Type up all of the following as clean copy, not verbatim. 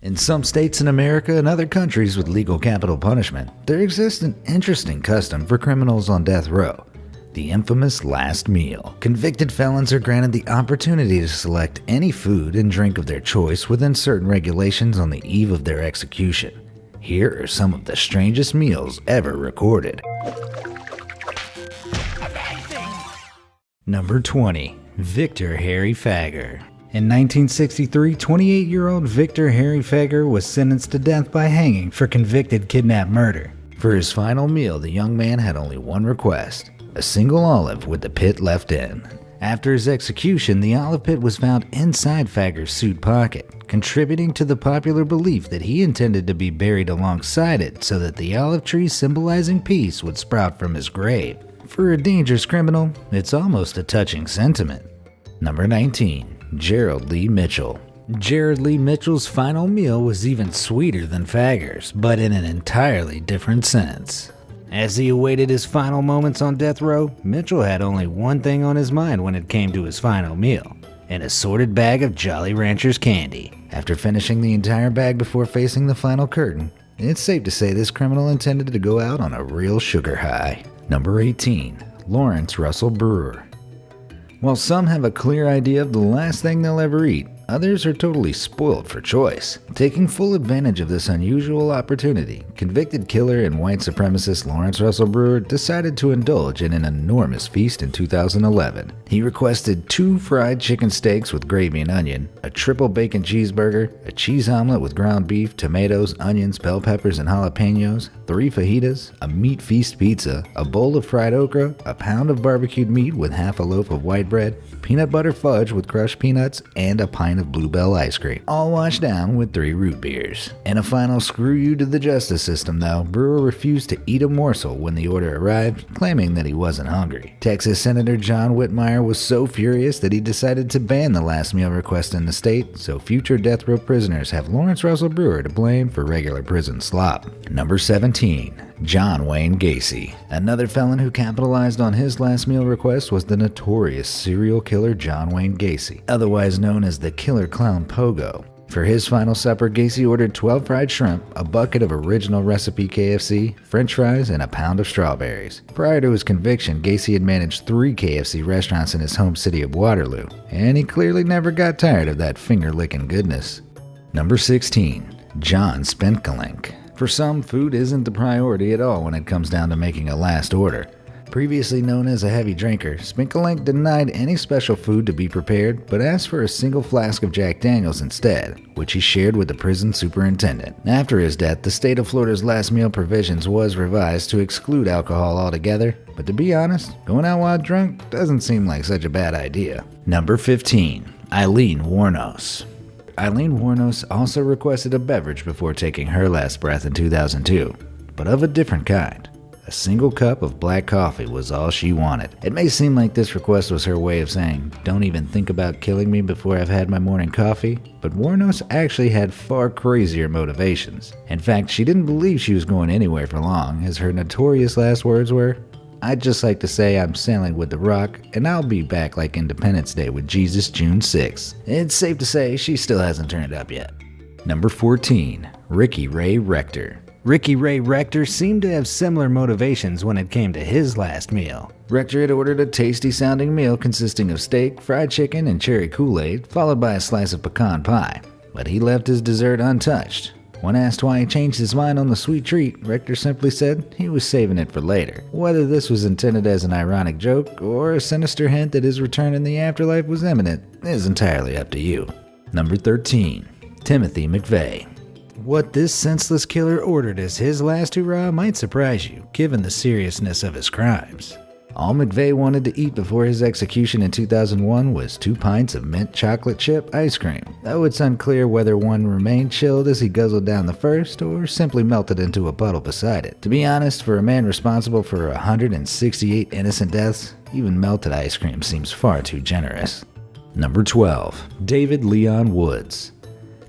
In some states in America and other countries with legal capital punishment, there exists an interesting custom for criminals on death row: the infamous last meal. Convicted felons are granted the opportunity to select any food and drink of their choice within certain regulations on the eve of their execution. Here are some of the strangest meals ever recorded. Number 20. Victor Harry Fagger. In 1963, 28-year-old Victor Harry Fagger was sentenced to death by hanging for convicted kidnap murder. For his final meal, the young man had only one request: a single olive with the pit left in. After his execution, the olive pit was found inside Fagger's suit pocket, contributing to the popular belief that he intended to be buried alongside it so that the olive tree symbolizing peace would sprout from his grave. For a dangerous criminal, it's almost a touching sentiment. Number 19. Gerald Lee Mitchell. Gerald Lee Mitchell's final meal was even sweeter than Fagger's, but in an entirely different sense. As he awaited his final moments on death row, Mitchell had only one thing on his mind when it came to his final meal: an assorted bag of Jolly Ranchers candy. After finishing the entire bag before facing the final curtain, it's safe to say this criminal intended to go out on a real sugar high. Number 18. Lawrence Russell Brewer. While some have a clear idea of the last thing they'll ever eat, others are totally spoiled for choice. Taking full advantage of this unusual opportunity, convicted killer and white supremacist Lawrence Russell Brewer decided to indulge in an enormous feast in 2011. He requested 2 fried chicken steaks with gravy and onion, a triple bacon cheeseburger, a cheese omelet with ground beef, tomatoes, onions, bell peppers, and jalapenos, 3 fajitas, a meat feast pizza, a bowl of fried okra, a pound of barbecued meat with half a loaf of white bread, peanut butter fudge with crushed peanuts, and a pint of Bluebell ice cream, all washed down with 3 root beers. In a final screw you to the justice system though, Brewer refused to eat a morsel when the order arrived, claiming that he wasn't hungry. Texas Senator John Whitmire was so furious that he decided to ban the last meal request in the state, so future death row prisoners have Lawrence Russell Brewer to blame for regular prison slop. Number 17. John Wayne Gacy. Another felon who capitalized on his last meal request was the notorious serial killer John Wayne Gacy, otherwise known as the Killer Clown Pogo. For his final supper, Gacy ordered 12 fried shrimp, a bucket of original recipe KFC, french fries, and a pound of strawberries. Prior to his conviction, Gacy had managed 3 KFC restaurants in his home city of Waterloo, and he clearly never got tired of that finger-licking goodness. Number 16. John Spinkalink. For some, food isn't the priority at all when it comes down to making a last order. Previously known as a heavy drinker, Spinkalink denied any special food to be prepared, but asked for a single flask of Jack Daniels instead, which he shared with the prison superintendent. After his death, the state of Florida's last meal provisions was revised to exclude alcohol altogether, but to be honest, going out while drunk doesn't seem like such a bad idea. Number 15. Eileen Wuornos. Eileen Wuornos also requested a beverage before taking her last breath in 2002, but of a different kind. A single cup of black coffee was all she wanted. It may seem like this request was her way of saying, "Don't even think about killing me before I've had my morning coffee," but Wuornos actually had far crazier motivations. In fact, she didn't believe she was going anywhere for long, as her notorious last words were, "I'd just like to say I'm sailing with the Rock, and I'll be back like Independence Day with Jesus June 6th. It's safe to say she still hasn't turned up yet. Number 14. Ricky Ray Rector. Ricky Ray Rector seemed to have similar motivations when it came to his last meal. Rector had ordered a tasty-sounding meal consisting of steak, fried chicken, and cherry Kool-Aid, followed by a slice of pecan pie. But he left his dessert untouched. When asked why he changed his mind on the sweet treat, Rector simply said he was saving it for later. Whether this was intended as an ironic joke or a sinister hint that his return in the afterlife was imminent is entirely up to you. Number 13. Timothy McVeigh. What this senseless killer ordered as his last hurrah might surprise you, given the seriousness of his crimes. All McVeigh wanted to eat before his execution in 2001 was 2 pints of mint chocolate chip ice cream, though it's unclear whether one remained chilled as he guzzled down the first or simply melted into a puddle beside it. To be honest, for a man responsible for 168 innocent deaths, even melted ice cream seems far too generous. Number 12. David Leon Woods.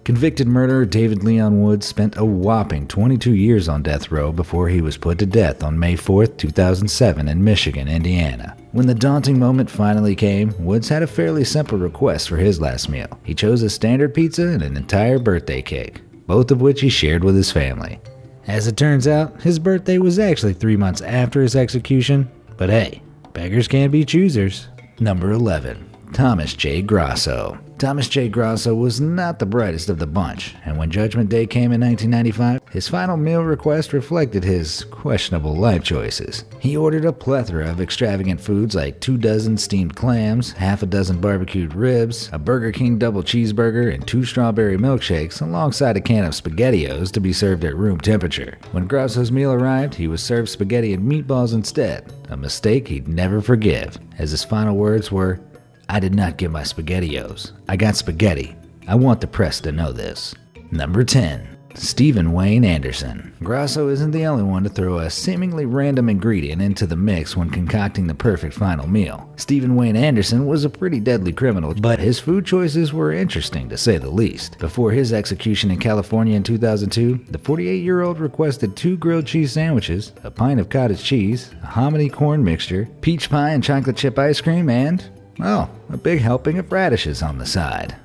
Convicted murderer David Leon Woods spent a whopping 22 years on death row before he was put to death on May 4, 2007 in Michigan, Indiana. When the daunting moment finally came, Woods had a fairly simple request for his last meal. He chose a standard pizza and an entire birthday cake. both of which he shared with his family. As it turns out, his birthday was actually 3 months after his execution, but hey, beggars can't be choosers. Number 11. Thomas J. Grasso. Thomas J. Grasso was not the brightest of the bunch, and when Judgment Day came in 1995, his final meal request reflected his questionable life choices. He ordered a plethora of extravagant foods like 24 steamed clams, half a dozen barbecued ribs, a Burger King double cheeseburger, and 2 strawberry milkshakes, alongside a can of SpaghettiOs to be served at room temperature. When Grasso's meal arrived, he was served spaghetti and meatballs instead, a mistake he'd never forgive, as his final words were, "I did not get my SpaghettiOs. I got spaghetti. I want the press to know this." Number 10. Stephen Wayne Anderson. Grasso isn't the only one to throw a seemingly random ingredient into the mix when concocting the perfect final meal. Stephen Wayne Anderson was a pretty deadly criminal, but his food choices were interesting to say the least. Before his execution in California in 2002, the 48-year-old requested 2 grilled cheese sandwiches, a pint of cottage cheese, a hominy corn mixture, peach pie and chocolate chip ice cream, and a big helping of radishes on the side.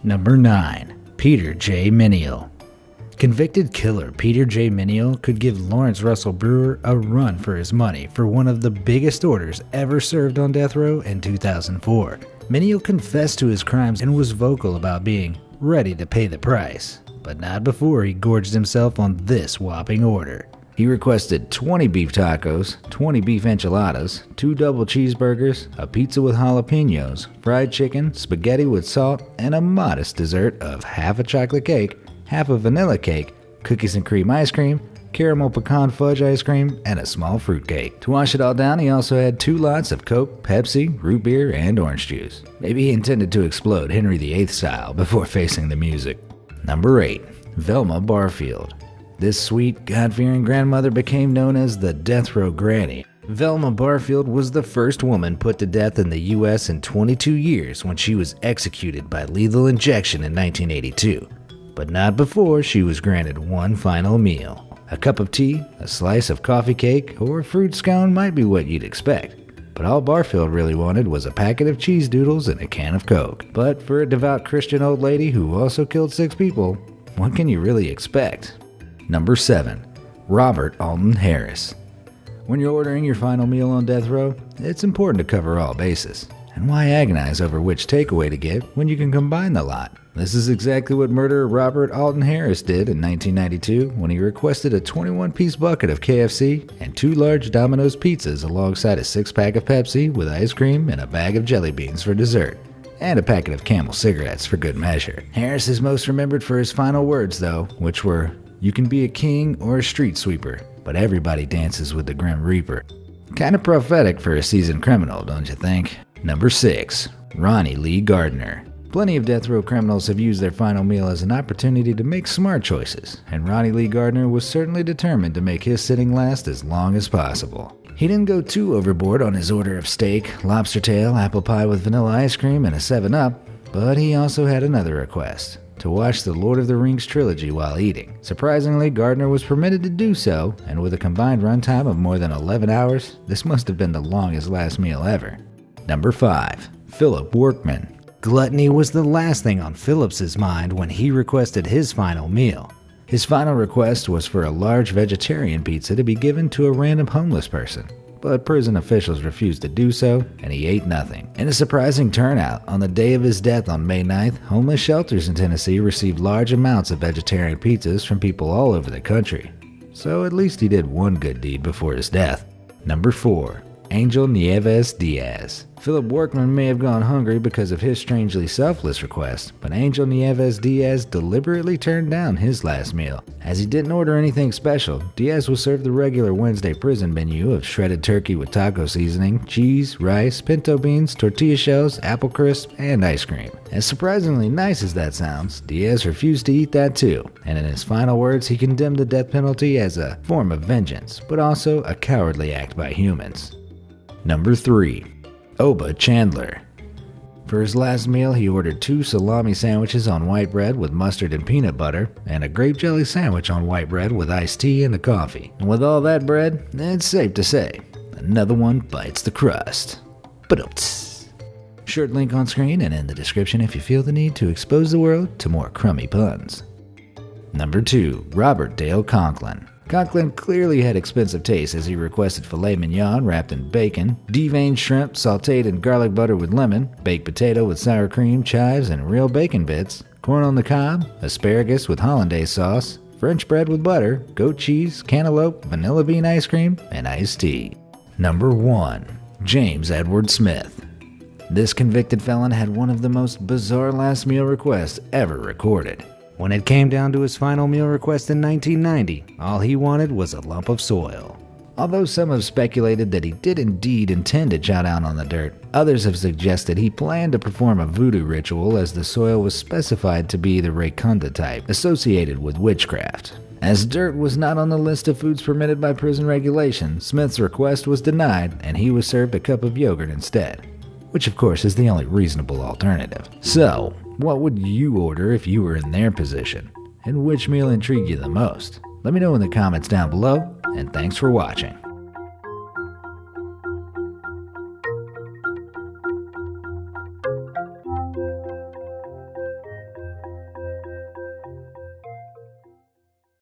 Number 9. Peter J. Minial. Convicted killer Peter J. Minial could give Lawrence Russell Brewer a run for his money for one of the biggest orders ever served on death row in 2004. Minial confessed to his crimes and was vocal about being ready to pay the price, but not before he gorged himself on this whopping order. He requested 20 beef tacos, 20 beef enchiladas, 2 double cheeseburgers, a pizza with jalapenos, fried chicken, spaghetti with salt, and a modest dessert of half a chocolate cake, half a vanilla cake, cookies and cream ice cream, caramel pecan fudge ice cream, and a small fruit cake. To wash it all down, he also had 2 lots of Coke, Pepsi, root beer, and orange juice. Maybe he intended to explode Henry VIII style before facing the music. Number 8. Velma Barfield. This sweet, God-fearing grandmother became known as the Death Row Granny. Velma Barfield was the first woman put to death in the U.S. in 22 years when she was executed by lethal injection in 1982. But not before she was granted one final meal. A cup of tea, a slice of coffee cake, or a fruit scone might be what you'd expect. But all Barfield really wanted was a packet of cheese doodles and a can of Coke. But for a devout Christian old lady who also killed 6 people, what can you really expect? Number 7. Robert Alton Harris. When you're ordering your final meal on death row, it's important to cover all bases. And why agonize over which takeaway to get when you can combine the lot? This is exactly what murderer Robert Alton Harris did in 1992 when he requested a 21-piece bucket of KFC and 2 large Domino's pizzas alongside a 6-pack of Pepsi with ice cream and a bag of jelly beans for dessert, and a packet of Camel cigarettes for good measure. Harris is most remembered for his final words, though, which were, "You can be a king or a street sweeper, but everybody dances with the Grim Reaper." Kind of prophetic for a seasoned criminal, don't you think? Number 6. Ronnie Lee Gardner. Plenty of death row criminals have used their final meal as an opportunity to make smart choices, and Ronnie Lee Gardner was certainly determined to make his sitting last as long as possible. He didn't go too overboard on his order of steak, lobster tail, apple pie with vanilla ice cream, and a 7-Up, but he also had another request: to watch the Lord of the Rings trilogy while eating. Surprisingly, Gardner was permitted to do so, and with a combined runtime of more than 11 hours, this must have been the longest last meal ever. Number 5. Philip Workman. Gluttony was the last thing on Phillips's mind when he requested his final meal. His final request was for a large vegetarian pizza to be given to a random homeless person, but prison officials refused to do so, and he ate nothing. In a surprising turnout, on the day of his death on May 9th, homeless shelters in Tennessee received large amounts of vegetarian pizzas from people all over the country. So at least he did one good deed before his death. Number 4. Angel Nieves Diaz. Philip Workman may have gone hungry because of his strangely selfless request, but Angel Nieves Diaz deliberately turned down his last meal. As he didn't order anything special, Diaz was served the regular Wednesday prison menu of shredded turkey with taco seasoning, cheese, rice, pinto beans, tortilla shells, apple crisp, and ice cream. As surprisingly nice as that sounds, Diaz refused to eat that too, and in his final words he condemned the death penalty as a form of vengeance, but also a cowardly act by humans. Number 3. Oba Chandler. For his last meal, he ordered 2 salami sandwiches on white bread with mustard and peanut butter, and a grape jelly sandwich on white bread with iced tea and a coffee. And with all that bread, it's safe to say, another one bites the crust. Ba-dum-ts. Shirt link on screen and in the description if you feel the need to expose the world to more crummy puns. Number 2. Robert Dale Conklin. Conklin clearly had expensive taste as he requested filet mignon wrapped in bacon, deveined shrimp sauteed in garlic butter with lemon, baked potato with sour cream, chives, and real bacon bits, corn on the cob, asparagus with hollandaise sauce, French bread with butter, goat cheese, cantaloupe, vanilla bean ice cream, and iced tea. Number 1. James Edward Smith. This convicted felon had one of the most bizarre last meal requests ever recorded. When it came down to his final meal request in 1990, all he wanted was a lump of soil. Although some have speculated that he did indeed intend to chow down on the dirt, others have suggested he planned to perform a voodoo ritual as the soil was specified to be the racunda type, associated with witchcraft. As dirt was not on the list of foods permitted by prison regulations, Smith's request was denied and he was served a cup of yogurt instead, which of course is the only reasonable alternative. So, what would you order if you were in their position? And which meal intrigued you the most? Let me know in the comments down below, and thanks for watching.